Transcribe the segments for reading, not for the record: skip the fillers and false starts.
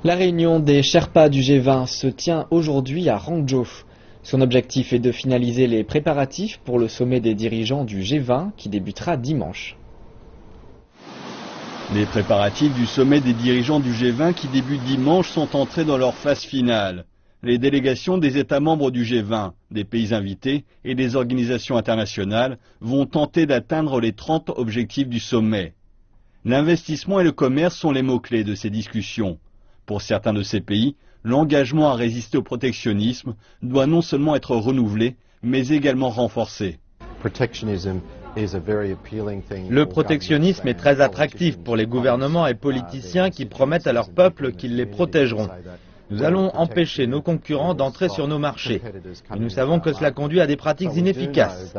La réunion des Sherpas du G20 se tient aujourd'hui à Hangzhou. Son objectif est de finaliser les préparatifs pour le sommet des dirigeants du G20 qui débutera dimanche. Les préparatifs du sommet des dirigeants du G20 qui débute dimanche sont entrés dans leur phase finale. Les délégations des États membres du G20, des pays invités et des organisations internationales vont tenter d'atteindre les 30 objectifs du sommet. L'investissement et le commerce sont les mots-clés de ces discussions. Pour certains de ces pays, l'engagement à résister au protectionnisme doit non seulement être renouvelé, mais également renforcé. Le protectionnisme est très attractif pour les gouvernements et politiciens qui promettent à leur peuple qu'ils les protégeront. Nous allons empêcher nos concurrents d'entrer sur nos marchés. Et nous savons que cela conduit à des pratiques inefficaces.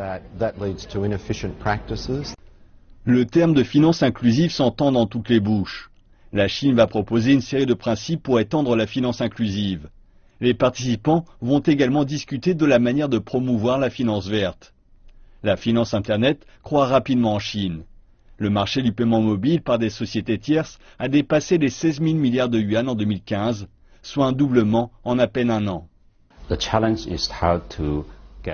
Le terme de finance inclusive s'entend dans toutes les bouches. La Chine va proposer une série de principes pour étendre la finance inclusive. Les participants vont également discuter de la manière de promouvoir la finance verte. La finance Internet croît rapidement en Chine. Le marché du paiement mobile par des sociétés tierces a dépassé les 16 000 milliards de yuan en 2015, soit un doublement en à peine un an.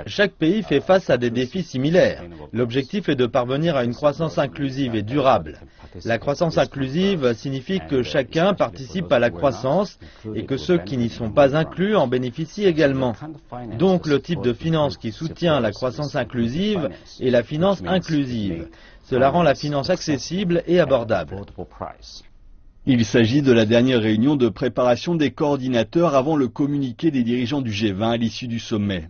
Chaque pays fait face à des défis similaires. L'objectif est de parvenir à une croissance inclusive et durable. La croissance inclusive signifie que chacun participe à la croissance et que ceux qui n'y sont pas inclus en bénéficient également. Donc le type de finance qui soutient la croissance inclusive est la finance inclusive. Cela rend la finance accessible et abordable. Il s'agit de la dernière réunion de préparation des coordinateurs avant le communiqué des dirigeants du G20 à l'issue du sommet.